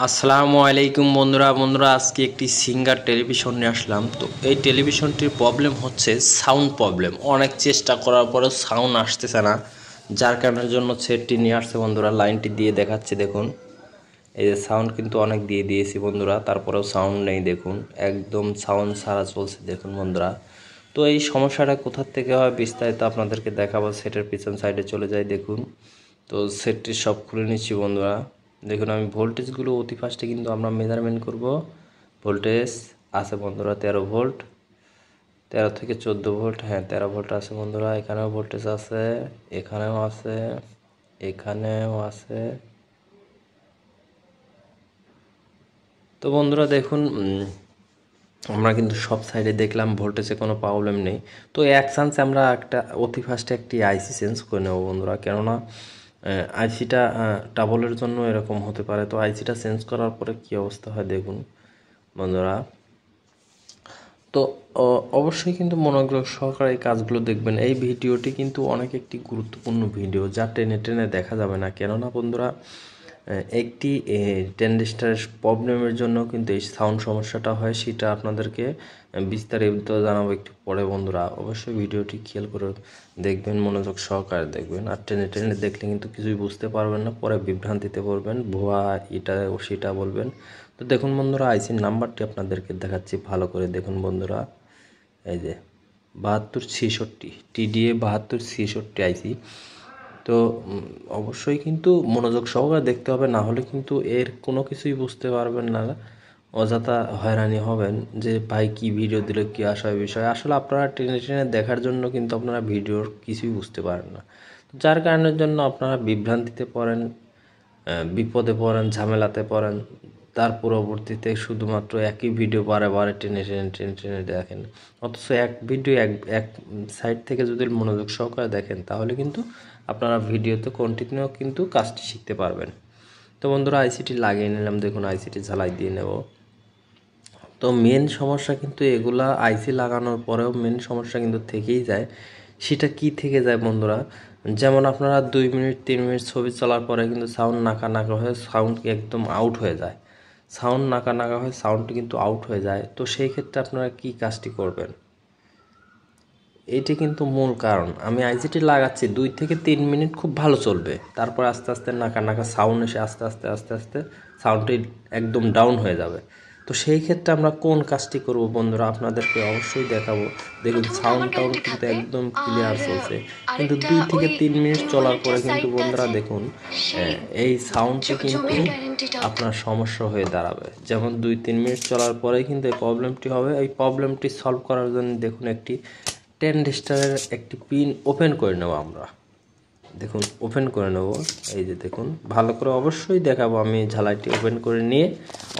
আসসালামু আলাইকুম বন্ধুরা আজকে একটি সিঙ্গার টেলিভিশন নিয়ে আসলাম। তো এই টেলিভিশনটির প্রবলেম হচ্ছে সাউন্ড প্রবলেম। অনেক চেষ্টা করার পরেও সাউন্ড আসতেছে না, যার কারণের জন্য সেটটি নিয়ে আসছে বন্ধুরা। লাইনটি দিয়ে দেখাচ্ছি, দেখুন এই যে সাউন্ড কিন্তু অনেক দিয়ে দিয়েছি বন্ধুরা, তারপরেও সাউন্ড নেই। দেখুন একদম সাউন্ড ছাড়া চলছে, দেখুন বন্ধুরা। তো এই সমস্যাটা কোথা থেকে হয় বিস্তারিত আপনাদেরকে দেখাবো। সেটের পিছন সাইডে চলে যাই, দেখুন। তো সেটটি সব খুলে নিচ্ছি বন্ধুরা। দেখুন আমি ভোল্টেজগুলো অতি ফাস্টে কিন্তু আমরা মেজারমেন্ট করব। ভোল্টেজ আছে বন্ধুরা 13 ভোল্ট, 13 থেকে 14 ভোল্ট। হ্যাঁ 13 ভোল্ট আছে বন্ধুরা। এখানেও ভোল্টেজ আছে, এখানেও আছে, এখানেও আছে। তো বন্ধুরা দেখুন আমরা কিন্তু সব সাইডে দেখলাম ভোল্টেজে কোনো প্রবলেম নেই। তো এক চান্সে আমরা একটা অতি ফাস্টে একটি আইসি চেঞ্জ করে নেব বন্ধুরা, কেননা আইসিটা ট্রাবলের জন্য এরকম হতে পারে। তো আইসিটা চেঞ্জ করার পরে কী অবস্থা হয় দেখুন বন্ধুরা। তো অবশ্যই কিন্তু মনোযোগ সহকারে এই কাজগুলো দেখবেন। এই ভিডিওটি কিন্তু অনেক একটি গুরুত্বপূর্ণ ভিডিও, যা টেনে টেনে দেখা যাবে না, কেননা বন্ধুরা একটি ট্রানজিস্টরের প্রবলেমের জন্য কিন্তু এই সাউন্ড সমস্যাটা হয়। সেটা আপনাদেরকে বিস্তারিত জানাবো একটু পরে বন্ধুরা। অবশ্যই ভিডিওটি খেয়াল করে দেখবেন, মনোযোগ সহকারে দেখবেন। আর টেনে টেনে দেখলে কিন্তু কিছুই বুঝতে পারবেন না, পরে বিভ্রান্তিতে পড়বেন, ভুয়া এটা ও সেটা বলবেন। তো দেখুন বন্ধুরা আইসির নাম্বারটি আপনাদেরকে দেখাচ্ছি, ভালো করে দেখুন বন্ধুরা। এই যে 7266 TDA 7266 আইসি। তো অবশ্যই কিন্তু মনোযোগ সহকারে দেখতে হবে, না হলে কিন্তু এর কোনো কিছুই বুঝতে পারবেন না, অযথা হয়রানি হবেন যে ভাই কি ভিডিও দিল, কি আসা বিষয়। আসলে আপনারা টেনে টেনে দেখার জন্য কিন্তু আপনারা ভিডিওর কিছুই বুঝতে পারেন না, যার কারণের জন্য আপনারা বিভ্রান্তিতে পড়েন, বিপদে পড়েন, ঝামেলাতে পড়েন। তার পরবর্তীতে শুধুমাত্র একই ভিডিও বারে বারে টেনে টেনে টেনে টেনে দেখেন। অথচ এক ভিডিও এক এক সাইড থেকে যদি মনোযোগ সহকারে দেখেন, তাহলে কিন্তু আপনারা ভিডিওতে কন্টিনিউ কিন্তু কাজটি শিখতে পারবেন। তো বন্ধুরা আইসিটি লাগিয়ে নিলাম, দেখুন আইসিটি ঝালাই দিয়ে নেব। তো মেন সমস্যা কিন্তু এগুলা আইসি লাগানোর পরেও মেন সমস্যা কিন্তু থেকেই যায়। সেটা কি থেকে যায় বন্ধুরা, যেমন আপনারা 2 মিনিট 3 মিনিট ছবি চলার পরে কিন্তু সাউন্ড নাকা নাকা হয়ে সাউন্ড একদম আউট হয়ে যায়। সাউন্ড নাকা নাকা হয়ে সাউন্ডটি কিন্তু আউট হয়ে যায়। তো সেই ক্ষেত্রে আপনারা কি কাজটি করবেন, এইটি কিন্তু মূল কারণ। আমি আইসিটি লাগাচ্ছি 2 থেকে 3 মিনিট খুব ভালো চলবে, তারপর আস্তে আস্তে নাকা নাকা সাউন্ড এসে আস্তে আস্তে আস্তে আস্তে সাউন্ডটি একদম ডাউন হয়ে যাবে। তো সেই ক্ষেত্রে আমরা কোন কাজটি করব বন্ধুরা, আপনাদেরকে অবশ্যই দেখাবো। দেখুন সাউন্ডটাও কিন্তু একদম ক্লিয়ার চলছে, কিন্তু 2 থেকে 3 মিনিট চলার পরে কিন্তু বন্ধুরা দেখুন এই সাউন্ডটি কিন্তু আপনার সমস্যা হয়ে দাঁড়াবে। যেমন 2-3 মিনিট চলার পরেই কিন্তু এই প্রবলেমটি হবে। এই প্রবলেমটি সলভ করার জন্য দেখুন একটি ট্রানজিস্টরের একটি পিন ওপেন করে নেব আমরা। দেখুন ওপেন করে নেব, এই যে দেখুন ভালো করে অবশ্যই দেখাবো। আমি ঝালাইটি ওপেন করে নিয়ে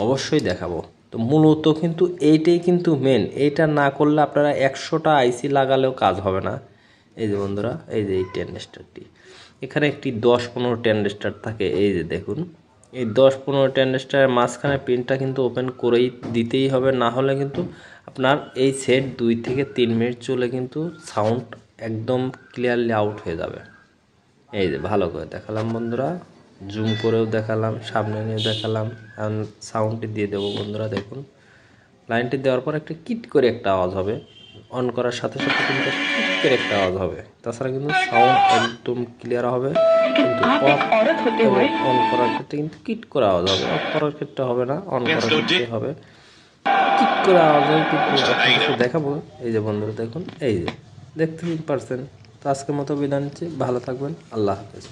অবশ্যই দেখাবো। তো মূলত কিন্তু এইটাই কিন্তু মেন, এইটা না করলে আপনারা 100টা আইসি লাগালেও কাজ হবে না। এই যে বন্ধুরা এই যে এই ট্রানজিস্টরটি, এখানে একটি 10-15 ট্রানজিস্টর থাকে। এই যে দেখুন এই 10-15 ট্রানজিস্টরের মাঝখানে পিনটা কিন্তু ওপেন করেই দিতেই হবে, না হলে কিন্তু আপনার এই সেট 2 থেকে 3 মিনিট চলে কিন্তু সাউন্ড একদম ক্লিয়ারলি আউট হয়ে যাবে। এই যে ভালো করে দেখালাম বন্ধুরা, জুম করেও দেখালাম, সামনে নিয়ে দেখালাম। এখন সাউন্ডটি দিয়ে দেবো বন্ধুরা। দেখুন লাইনটি দেওয়ার পর একটা কিট করে একটা আওয়াজ হবে, অন করার সাথে সাথে কিন্তু কিট করে একটা আওয়াজ হবে। তাছাড়া কিন্তু সাউন্ড একদম ক্লিয়ার হবে, কিন্তু অন করার ক্ষেত্রে কিন্তু কিট করে আওয়াজ হবে, অফ করার ক্ষেত্রে হবে না, অন করার ক্ষেত্রে হবে কিট করে আওয়াজ হবে। কিন্তু আপনাদেরকে দেখাবো, এই যে বন্ধুরা দেখুন এই যে দেখতে পারছেন। তো আজকের মতো বিদায় নিচ্ছি, ভালো থাকবেন, আল্লাহ হাফেজ।